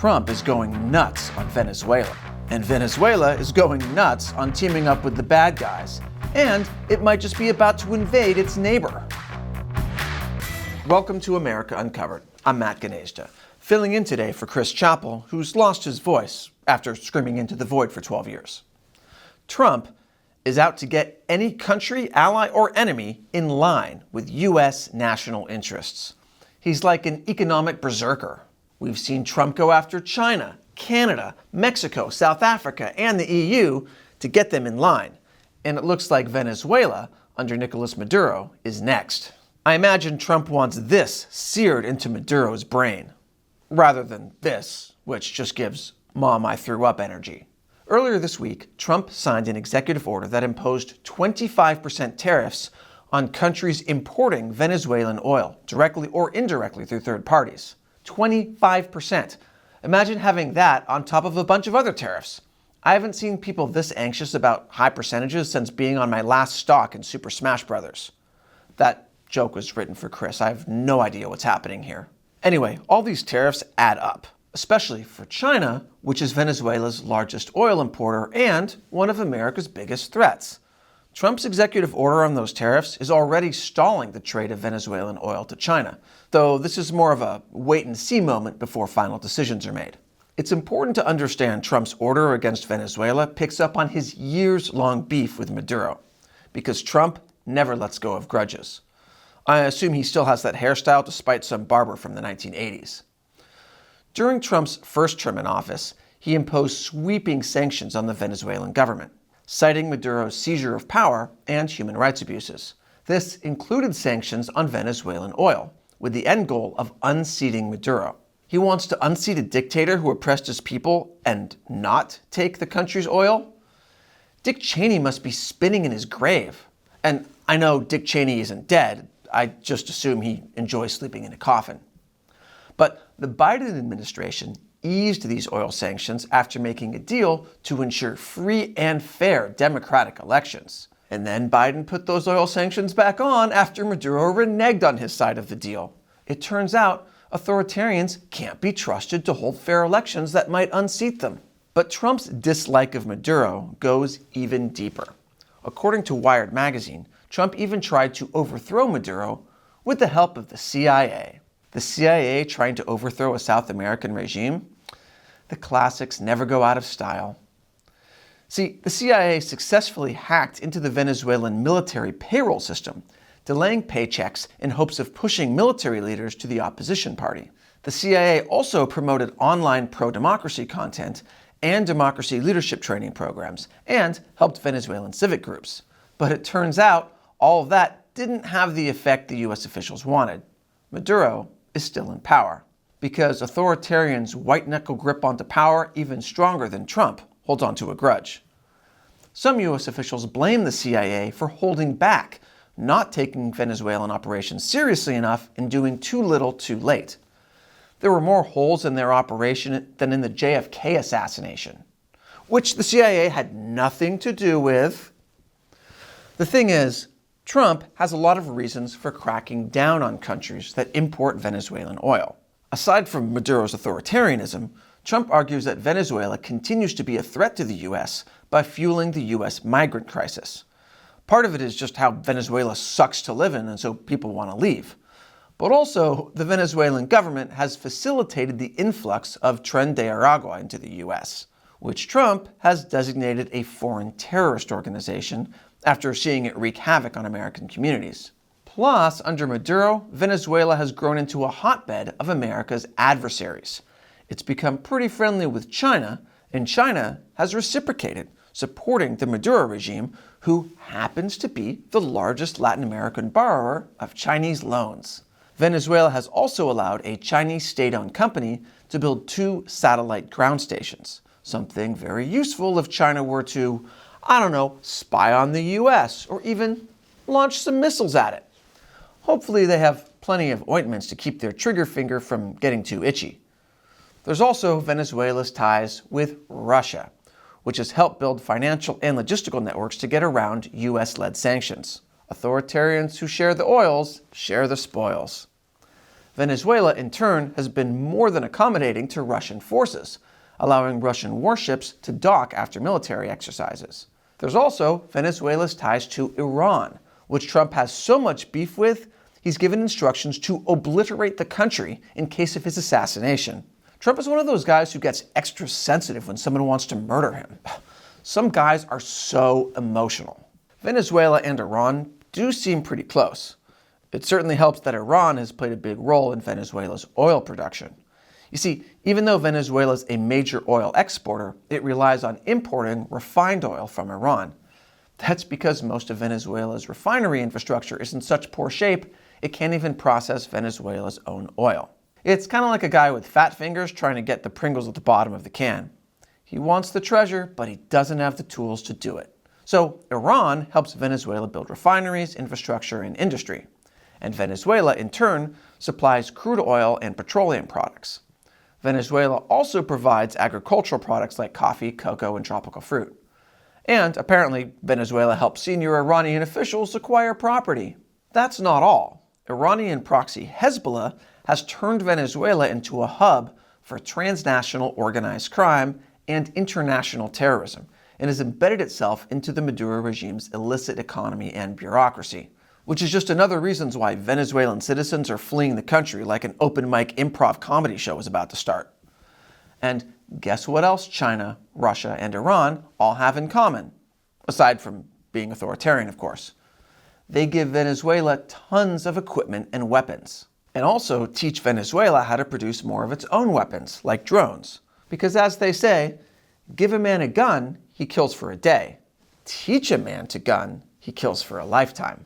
Trump is going nuts on Venezuela. And Venezuela is going nuts on teaming up with the bad guys. And it might just be about to invade its neighbor. Welcome to America Uncovered. I'm Matt Ganejda, filling in today for Chris Chappell, who's lost his voice after screaming into the void for 12 years. Trump is out to get any country, ally, or enemy in line with U.S. national interests. He's like an economic berserker. We've seen Trump go after China, Canada, Mexico, South Africa, and the EU to get them in line. And it looks like Venezuela, under Nicolas Maduro, is next. I imagine Trump wants this seared into Maduro's brain, rather than this, which just gives "Mom, I threw up" energy. Earlier this week, Trump signed an executive order that imposed 25% tariffs on countries importing Venezuelan oil, directly or indirectly through third parties. 25%. Imagine having that on top of a bunch of other tariffs. I haven't seen people this anxious about high percentages since being on my last stock in Super Smash Bros. That joke was written for Chris. I have no idea what's happening here. Anyway, all these tariffs add up, especially for China, which is Venezuela's largest oil importer and one of America's biggest threats. Trump's executive order on those tariffs is already stalling the trade of Venezuelan oil to China, though this is more of a wait-and-see moment before final decisions are made. It's important to understand Trump's order against Venezuela picks up on his years-long beef with Maduro, because Trump never lets go of grudges. I assume he still has that hairstyle despite some barber from the 1980s. During Trump's first term in office, he imposed sweeping sanctions on the Venezuelan government, citing Maduro's seizure of power and human rights abuses. This included sanctions on Venezuelan oil, with the end goal of unseating Maduro. He wants to unseat a dictator who oppressed his people and not take the country's oil? Dick Cheney must be spinning in his grave. And I know Dick Cheney isn't dead. I just assume he enjoys sleeping in a coffin. But the Biden administration eased these oil sanctions after making a deal to ensure free and fair democratic elections. And then Biden put those oil sanctions back on after Maduro reneged on his side of the deal. It turns out authoritarians can't be trusted to hold fair elections that might unseat them. But Trump's dislike of Maduro goes even deeper. According to Wired magazine, Trump even tried to overthrow Maduro with the help of the CIA. The CIA trying to overthrow a South American regime? The classics never go out of style. See, the CIA successfully hacked into the Venezuelan military payroll system, delaying paychecks in hopes of pushing military leaders to the opposition party. The CIA also promoted online pro-democracy content and democracy leadership training programs, and helped Venezuelan civic groups. But it turns out all of that didn't have the effect the US officials wanted. Maduro is still in power, because authoritarians' white-knuckle grip onto power, even stronger than Trump, holds onto a grudge. Some US officials blame the CIA for holding back, not taking Venezuelan operations seriously enough and doing too little too late. There were more holes in their operation than in the JFK assassination, which the CIA had nothing to do with. The thing is, Trump has a lot of reasons for cracking down on countries that import Venezuelan oil. Aside from Maduro's authoritarianism, Trump argues that Venezuela continues to be a threat to the U.S. by fueling the U.S. migrant crisis. Part of it is just how Venezuela sucks to live in, and so people want to leave. But also, the Venezuelan government has facilitated the influx of Tren de Aragua into the U.S., which Trump has designated a foreign terrorist organization after seeing it wreak havoc on American communities. Plus, under Maduro, Venezuela has grown into a hotbed of America's adversaries. It's become pretty friendly with China, and China has reciprocated, supporting the Maduro regime, who happens to be the largest Latin American borrower of Chinese loans. Venezuela has also allowed a Chinese state-owned company to build 2 satellite ground stations, something very useful if China were to, spy on the US or even launch some missiles at it. Hopefully they have plenty of ointments to keep their trigger finger from getting too itchy. There's also Venezuela's ties with Russia, which has helped build financial and logistical networks to get around US-led sanctions. Authoritarians who share the oils share the spoils. Venezuela, in turn, has been more than accommodating to Russian forces, allowing Russian warships to dock after military exercises. There's also Venezuela's ties to Iran, which Trump has so much beef with, he's given instructions to obliterate the country in case of his assassination. Trump is one of those guys who gets extra sensitive when someone wants to murder him. Some guys are so emotional. Venezuela and Iran do seem pretty close. It certainly helps that Iran has played a big role in Venezuela's oil production. You see, even though Venezuela is a major oil exporter, it relies on importing refined oil from Iran. That's because most of Venezuela's refinery infrastructure is in such poor shape, it can't even process Venezuela's own oil. It's kind of like a guy with fat fingers trying to get the Pringles at the bottom of the can. He wants the treasure, but he doesn't have the tools to do it. So Iran helps Venezuela build refineries, infrastructure, and industry. And Venezuela, in turn, supplies crude oil and petroleum products. Venezuela also provides agricultural products like coffee, cocoa, and tropical fruit. And apparently, Venezuela helps senior Iranian officials acquire property. That's not all. Iranian proxy Hezbollah has turned Venezuela into a hub for transnational organized crime and international terrorism, and has embedded itself into the Maduro regime's illicit economy and bureaucracy, which is just another reason why Venezuelan citizens are fleeing the country like an open mic improv comedy show is about to start. And guess what else China, Russia, and Iran all have in common? Aside from being authoritarian, of course. They give Venezuela tons of equipment and weapons, and also teach Venezuela how to produce more of its own weapons, like drones. Because as they say, give a man a gun, he kills for a day. Teach a man to gun, he kills for a lifetime.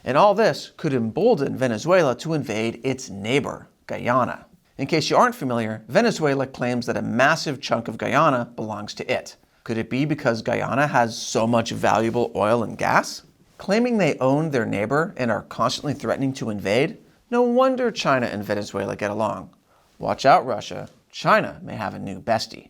And all this could embolden Venezuela to invade its neighbor, Guyana. In case you aren't familiar, Venezuela claims that a massive chunk of Guyana belongs to it. Could it be because Guyana has so much valuable oil and gas? Claiming they own their neighbor and are constantly threatening to invade? No wonder China and Venezuela get along. Watch out, Russia. China may have a new bestie.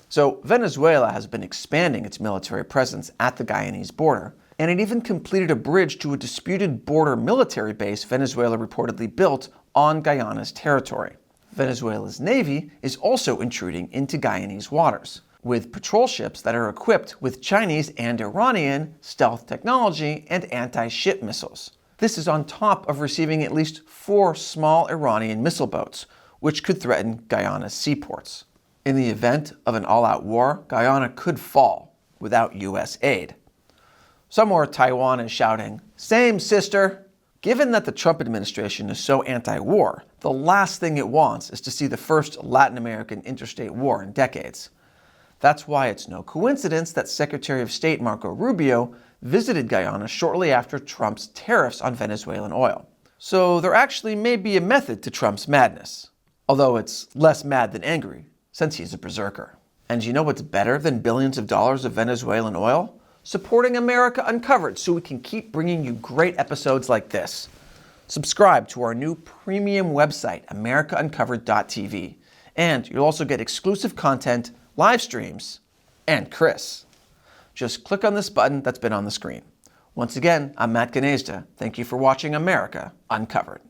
So Venezuela has been expanding its military presence at the Guyanese border, and it even completed a bridge to a disputed border military base Venezuela reportedly built on Guyana's territory. Venezuela's navy is also intruding into Guyanese waters, with patrol ships that are equipped with Chinese and Iranian stealth technology and anti-ship missiles. This is on top of receiving at least 4 small Iranian missile boats, which could threaten Guyana's seaports. In the event of an all-out war, Guyana could fall without U.S. aid. Somewhere Taiwan is shouting, "Same, sister!" Given that the Trump administration is so anti-war, the last thing it wants is to see the first Latin American interstate war in decades. That's why it's no coincidence that Secretary of State Marco Rubio visited Guyana shortly after Trump's tariffs on Venezuelan oil. So there actually may be a method to Trump's madness, although it's less mad than angry, since he's a berserker. And you know what's better than billions of dollars of Venezuelan oil? Supporting America Uncovered so we can keep bringing you great episodes like this. Subscribe to our new premium website, americauncovered.tv, and you'll also get exclusive content, live streams, and Chris. Just click on this button that's been on the screen. Once again, I'm Matt Gnaizda. Thank you for watching America Uncovered.